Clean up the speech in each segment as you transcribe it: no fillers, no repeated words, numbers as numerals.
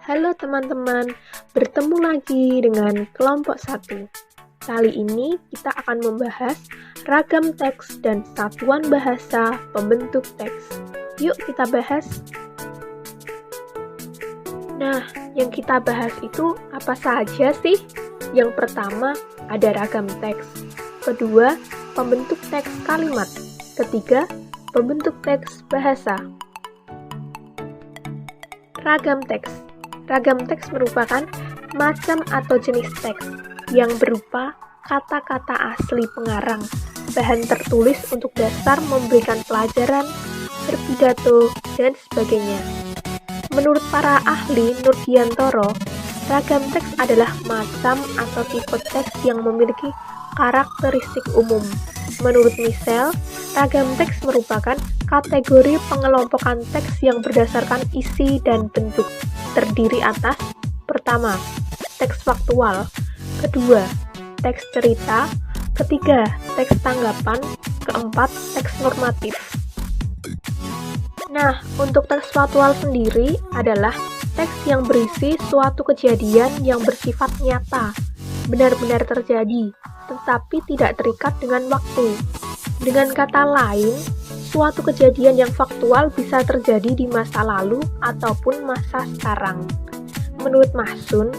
Halo teman-teman, bertemu lagi dengan kelompok 1. Kali ini kita akan membahas ragam teks dan satuan bahasa pembentuk teks. Yuk kita bahas. Nah, yang kita bahas itu apa saja sih? Yang pertama, ada ragam teks. Kedua, pembentuk teks kalimat. Ketiga, pembentuk teks bahasa. Ragam teks. Ragam teks merupakan macam atau jenis teks yang berupa kata-kata asli pengarang, bahan tertulis untuk dasar memberikan pelajaran, berpidato, dan sebagainya. Menurut para ahli Nurdiantoro, ragam teks adalah macam atau tipe teks yang memiliki karakteristik umum. Menurut Michel, ragam teks merupakan kategori pengelompokan teks yang berdasarkan isi dan bentuk. Terdiri atas: pertama, teks faktual, kedua, teks cerita, ketiga, teks tanggapan, keempat, teks normatif. Nah, untuk teks faktual sendiri adalah teks yang berisi suatu kejadian yang bersifat nyata, benar-benar terjadi, tetapi tidak terikat dengan waktu. Dengan kata lain, suatu kejadian yang faktual bisa terjadi di masa lalu ataupun masa sekarang. Menurut Mahsun,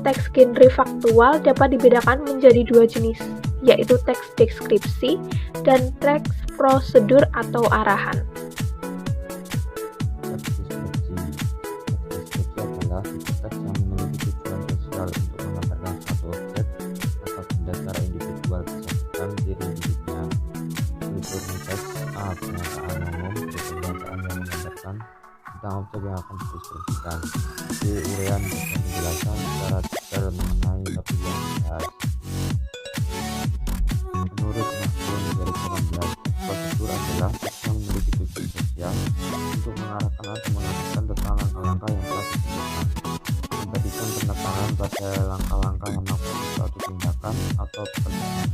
teks genre faktual dapat dibedakan menjadi dua jenis, yaitu teks deskripsi dan teks prosedur atau arahan. Teks deskripsi adalah teks yang memiliki tujuan sosial untuk menggambarkan suatu objek atau benda secara individual berdasarkan diri hidupnya. Struktur teks A. Pernyataan umum, pernyataan yang menggambarkan tentang objek yang akan dideskripsikan. B. Uraian dan penjelasan secara detail mengenai topik yang dibahas. Menurut Mahsun 2016, prosedur adalah teks yang memiliki tujuan sosial untuk mengarahkan atau mengajarkan tentang langkah-langkah yang telah ditentukan, memberikan penekangan pada langkah-langkah yang melakukan suatu tindakan atau pekerjaan.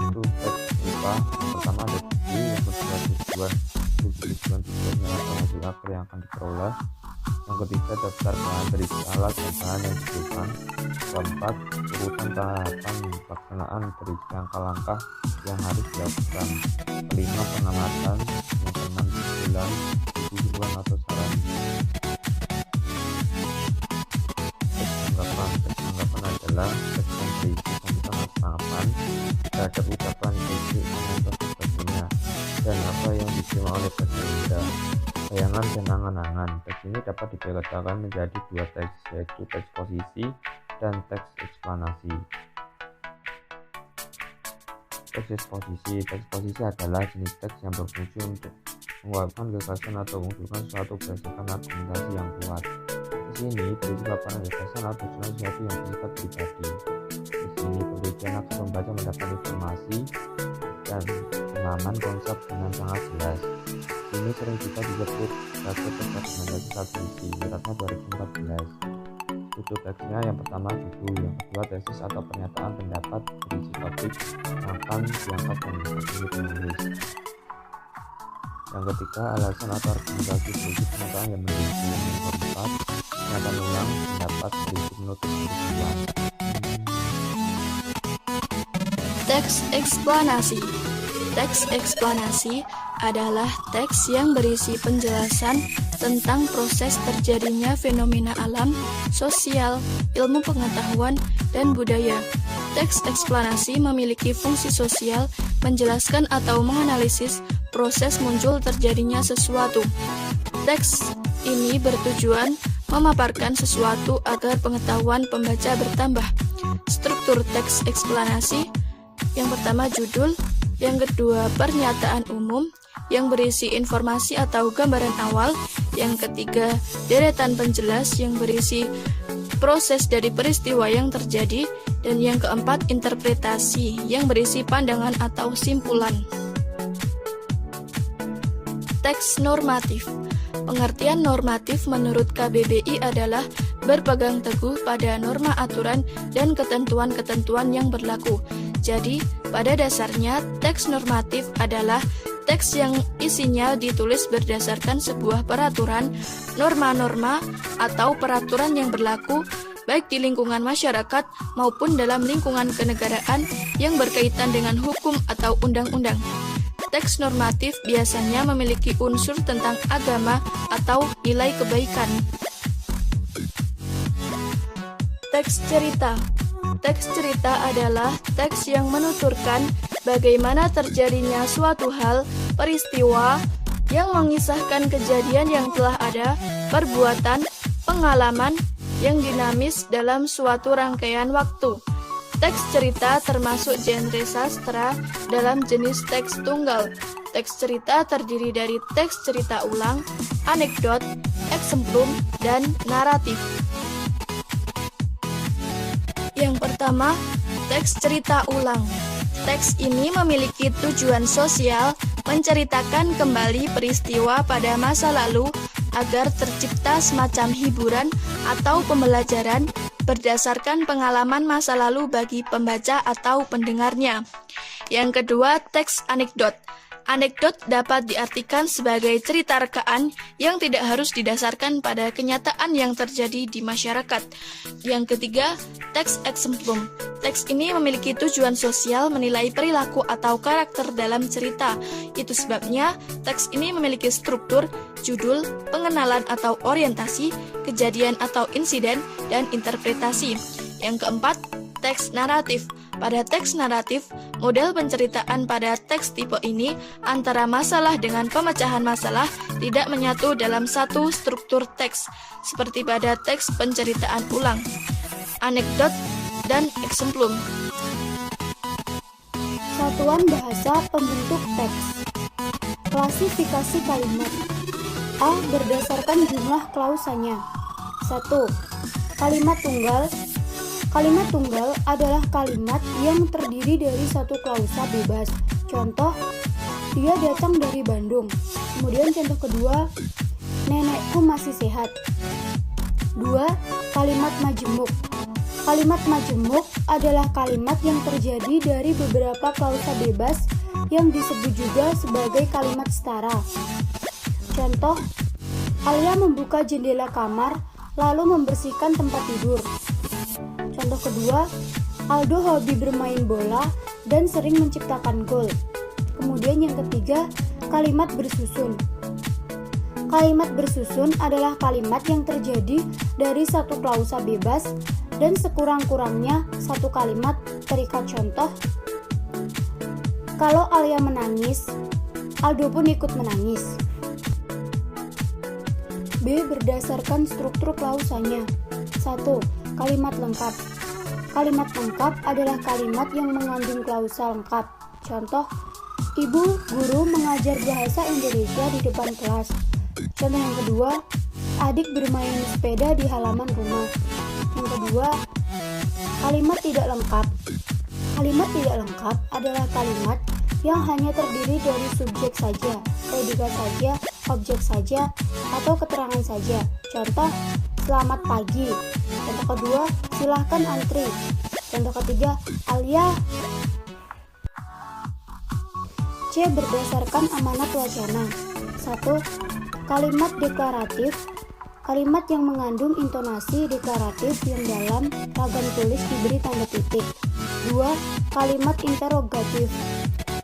Itu teks berupa: yang pertama ada tujuan, yang kedua tujuannya atau hasil akhir yang akan diperoleh, yang ketiga daftar bahan berisi alat dan bahan yang dibutuhkan, keempat urutan tahapan pelaksanaan berisi langkah-langkah yang harus dilakukan, kelima pengamatan, yang keenam kesimpulan, tujuan atau saran. Teks tanggapan adalah teks yang berisi pembukaan tanggapan terhadap ucapan, ide, komentar, sebagainya, dan apa yang diterima oleh peserta, bayangan dan angan-angan. Teks ini dapat dibedakan menjadi dua teks, yaitu teks posisi dan teks eksplanasi. Teks eksposisi adalah jenis teks yang berfungsi untuk mengungkapkan gagasan atau mengusulkan suatu berdasarkan argumentasi yang kuat. Teks ini berisi paparan gagasan atau usulan sesuatu yang bersifat pribadi. Di sini penelitian atau pembaca mendapat informasi dan pemahaman konsep dengan sangat jelas. Ini sering juga disebut sebagai teks argumentasi satu isi, Wiratna 2014. Struktur teksnya: yang pertama judul, yang kedua tesis atau pernyataan pendapat berisi topik yang akan diangkat dan dihubungi penulis, yang ketiga alasan atau argumentasi berisi pernyataan yang mendukung, yang keempat pernyataan ulang pendapat berisi penutup kesimpulan. Teks eksplanasi. Teks eksplanasi adalah teks yang berisi penjelasan tentang proses terjadinya fenomena alam, sosial, ilmu pengetahuan, dan budaya. Teks eksplanasi memiliki fungsi sosial menjelaskan atau menganalisis proses muncul terjadinya sesuatu. Teks ini bertujuan memaparkan sesuatu agar pengetahuan pembaca bertambah. Struktur teks eksplanasi: yang pertama judul, yang kedua pernyataan umum yang berisi informasi atau gambaran awal, yang ketiga deretan penjelas yang berisi proses dari peristiwa yang terjadi, dan yang keempat interpretasi yang berisi pandangan atau simpulan. Teks normatif. Pengertian normatif menurut KBBI adalah berpegang teguh pada norma aturan dan ketentuan-ketentuan yang berlaku. Jadi, pada dasarnya teks normatif adalah teks yang isinya ditulis berdasarkan sebuah peraturan, norma-norma, atau peraturan yang berlaku baik di lingkungan masyarakat maupun dalam lingkungan kenegaraan yang berkaitan dengan hukum atau undang-undang. Teks normatif biasanya memiliki unsur tentang agama atau nilai kebaikan. Teks cerita. Teks cerita adalah teks yang menuturkan bagaimana terjadinya suatu hal, peristiwa, yang mengisahkan kejadian yang telah ada, perbuatan, pengalaman, yang dinamis dalam suatu rangkaian waktu. Teks cerita termasuk genre sastra dalam jenis teks tunggal. Teks cerita terdiri dari teks cerita ulang, anekdot, eksemplum, dan naratif. Yang pertama, teks cerita ulang. Teks ini memiliki tujuan sosial menceritakan kembali peristiwa pada masa lalu agar tercipta semacam hiburan atau pembelajaran berdasarkan pengalaman masa lalu bagi pembaca atau pendengarnya. Yang kedua, teks anekdot. Anekdot dapat diartikan sebagai cerita rekaan yang tidak harus didasarkan pada kenyataan yang terjadi di masyarakat. Yang ketiga, teks eksemplum. Teks ini memiliki tujuan sosial menilai perilaku atau karakter dalam cerita. Itu sebabnya teks ini memiliki struktur, judul, pengenalan atau orientasi, kejadian atau insiden, dan interpretasi. Yang keempat, teks naratif. Pada teks naratif, model penceritaan pada teks tipe ini antara masalah dengan pemecahan masalah tidak menyatu dalam satu struktur teks, seperti pada teks penceritaan ulang, anekdot, dan eksemplum. Satuan bahasa pembentuk teks. Klasifikasi kalimat. A. Berdasarkan jumlah klausanya. 1. Kalimat tunggal. Kalimat tunggal adalah kalimat yang terdiri dari satu klausa bebas. Contoh, dia datang dari Bandung. Kemudian contoh kedua, nenekku masih sehat. 2. Kalimat majemuk. Kalimat majemuk adalah kalimat yang terjadi dari beberapa klausa bebas yang disebut juga sebagai kalimat setara. Contoh, Alia membuka jendela kamar lalu membersihkan tempat tidur. Contoh kedua, Aldo hobi bermain bola dan sering menciptakan gol. Kemudian yang ketiga, kalimat bersusun. Kalimat bersusun adalah kalimat yang terjadi dari satu klausa bebas dan sekurang-kurangnya satu kalimat terikat. Contoh, kalau Alia menangis, Aldo pun ikut menangis. B. Berdasarkan struktur klausanya. 1. Kalimat lengkap. Kalimat lengkap adalah kalimat yang mengandung klausa lengkap. Contoh, ibu guru mengajar bahasa Indonesia di depan kelas. Contoh yang kedua, adik bermain sepeda di halaman rumah. Yang kedua, kalimat tidak lengkap. Kalimat tidak lengkap adalah kalimat yang hanya terdiri dari subjek saja, predikat saja, objek saja, atau keterangan saja. Contoh, selamat pagi. Contoh kedua, silahkan antri. Contoh ketiga, Alia. C. Berdasarkan amanat wacana. 1. Kalimat deklaratif. Kalimat yang mengandung intonasi deklaratif yang dalam ragam tulis diberi tanda titik. 2. Kalimat interrogatif.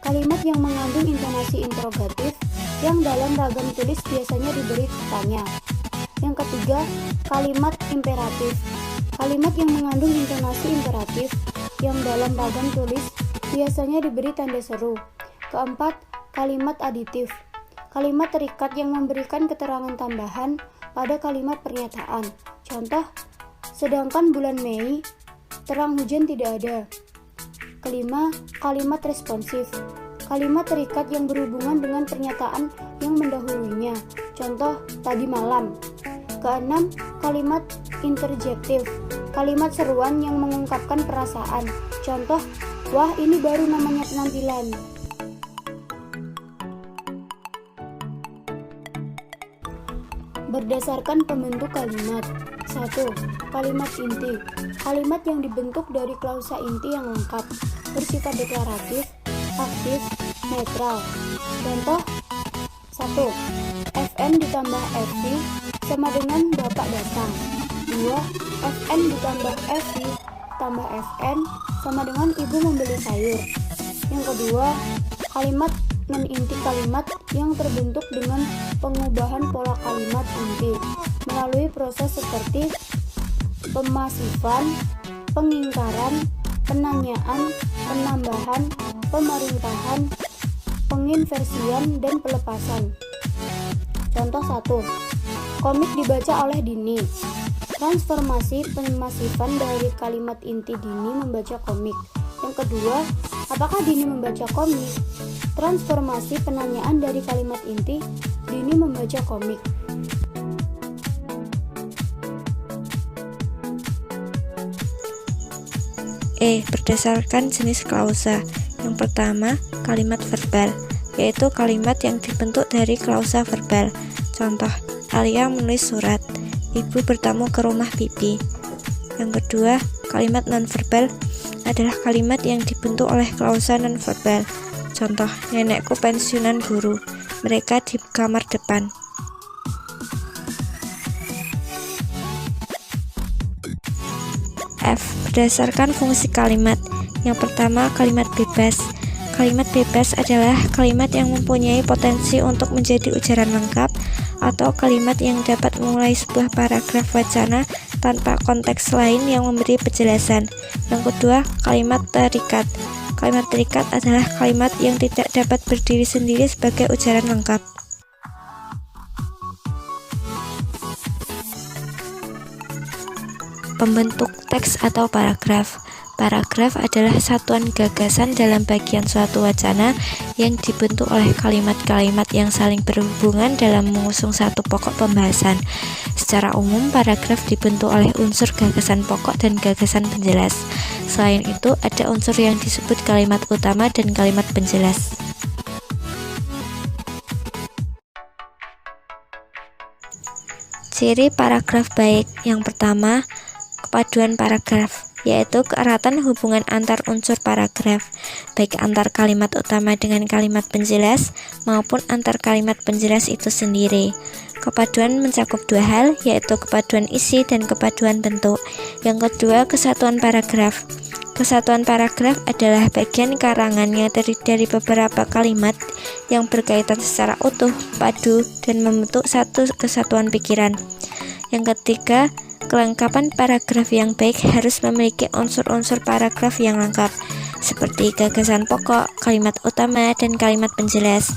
Kalimat yang mengandung intonasi interrogatif yang dalam ragam tulis biasanya diberi tanya. Yang ketiga, kalimat imperatif. Kalimat yang mengandung intonasi imperatif yang dalam ragam tulis biasanya diberi tanda seru. Keempat, kalimat aditif. Kalimat terikat yang memberikan keterangan tambahan pada kalimat pernyataan. Contoh, sedangkan bulan Mei, terang hujan tidak ada. Kelima, kalimat responsif. Kalimat terikat yang berhubungan dengan pernyataan yang mendahulunya. Contoh, tadi malam. Keenam, kalimat interjektif. Kalimat seruan yang mengungkapkan perasaan. Contoh, wah ini baru namanya penampilan. Berdasarkan pembentuk kalimat. 1. Kalimat inti. Kalimat yang dibentuk dari klausa inti yang lengkap, bersifat deklaratif, aktif, netral. Contoh 1. FN ditambah FV sama dengan Bapak datang. 2. FN ditambah FV tambah FN sama dengan Ibu membeli sayur. Yang kedua, kalimat non-inti kalimat yang terbentuk dengan pengubahan pola kalimat inti melalui proses seperti pemasifan, pengingkaran, penanyaan, penambahan, pemerintahan, penginversian, dan pelepasan. Contoh 1. Komik dibaca oleh Dini. Transformasi pemasifan dari kalimat inti Dini membaca komik. Yang kedua, apakah Dini membaca komik? Transformasi penanyaan dari kalimat inti Dini membaca komik. Berdasarkan jenis klausa. Yang pertama, kalimat verbal, yaitu kalimat yang dibentuk dari klausa verbal. Contoh, Alia menulis surat, Ibu bertamu ke rumah Bibi. Yang kedua, kalimat nonverbal adalah kalimat yang dibentuk oleh klausa nonverbal. Contoh, nenekku pensiunan guru, mereka di kamar depan. F. Berdasarkan fungsi kalimat. Yang pertama, kalimat bebas. Kalimat bebas adalah kalimat yang mempunyai potensi untuk menjadi ujaran lengkap atau kalimat yang dapat memulai sebuah paragraf wacana tanpa konteks lain yang memberi penjelasan. Yang kedua, kalimat terikat. Kalimat terikat adalah kalimat yang tidak dapat berdiri sendiri sebagai ujaran lengkap. Pembentuk teks atau paragraf. Paragraf adalah satuan gagasan dalam bagian suatu wacana yang dibentuk oleh kalimat-kalimat yang saling berhubungan dalam mengusung satu pokok pembahasan. Secara umum, paragraf dibentuk oleh unsur gagasan pokok dan gagasan penjelas. Selain itu, ada unsur yang disebut kalimat utama dan kalimat penjelas. Ciri paragraf baik. Yang pertama, kepaduan paragraf, yaitu keeratan hubungan antar unsur paragraf, baik antar kalimat utama dengan kalimat penjelas maupun antar kalimat penjelas itu sendiri. Kepaduan mencakup dua hal, yaitu kepaduan isi dan kepaduan bentuk. Yang kedua, kesatuan paragraf. Kesatuan paragraf adalah bagian karangannya dari beberapa kalimat yang berkaitan secara utuh, padu, dan membentuk satu kesatuan pikiran. Yang ketiga, kelengkapan paragraf yang baik harus memiliki unsur-unsur paragraf yang lengkap, seperti gagasan pokok, kalimat utama, dan kalimat penjelas.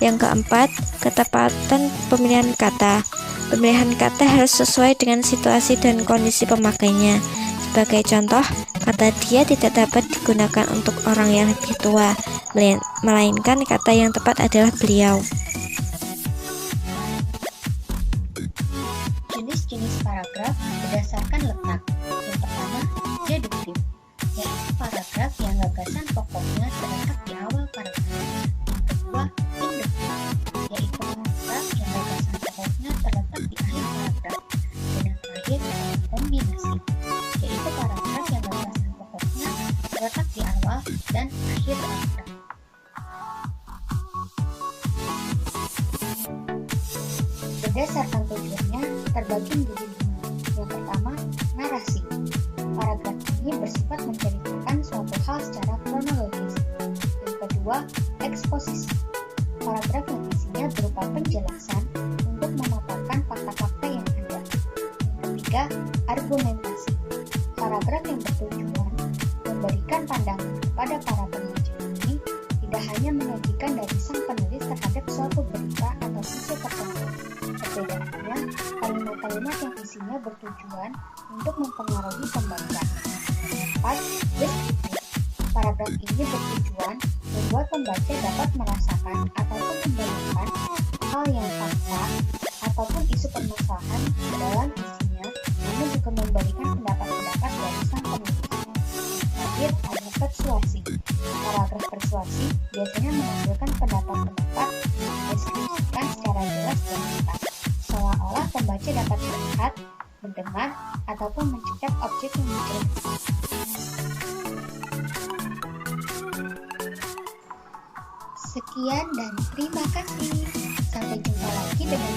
Yang keempat, ketepatan pemilihan kata. Pemilihan kata harus sesuai dengan situasi dan kondisi pemakainya. Sebagai contoh, kata dia tidak dapat digunakan untuk orang yang lebih tua, melainkan kata yang tepat adalah beliau. Jenis-jenis paragraf berdasarkan letak. Yang pertama, deduktif, yaitu paragraf yang gagasan pokoknya terletak di awal paragraf. Yang kedua, induktif, yaitu paragraf yang gagasan pokoknya terletak di akhir paragraf. Dan yang terakhir, kombinasi, yaitu paragraf yang gagasan pokoknya terletak di awal dan akhir paragraf. Berdasarkan tujuannya, terbagi menjadi 5. Yang pertama, narasi. Paragraf ini bersifat menceritakan suatu hal secara kronologis. Yang kedua, eksposisi. Paragraf yang isinya berupa penjelasan untuk memaparkan fakta-fakta yang ada. Yang ketiga, argumentasi. Paragraf yang bertujuan memberikan pandangan kepada para pembaca ini tidak hanya menyajikan dari sang penulis terhadap suatu berita atau isu tertentu. Perbedaannya, kalimat-kalimat yang isinya bertujuan untuk mempengaruhi pembaca. 4. Deskriptif. Paragraf ini bertujuan membuat pembaca dapat merasakan ataupun membayangkan hal yang fakta ataupun isu permasalahan dalam isinya, namun juga memberikan pendapat-pendapat dari sang penulis. Terakhir, ada persuasi. Paragraf persuasi biasanya menghasilkan pendapat-pendapat yang dideskripsikan secara jelas dan lengkap, seolah-olah pembaca dapat melihat, mendengar, ataupun mencecap objek yang diceritakan. Sekian dan terima kasih. Sampai jumpa lagi dengan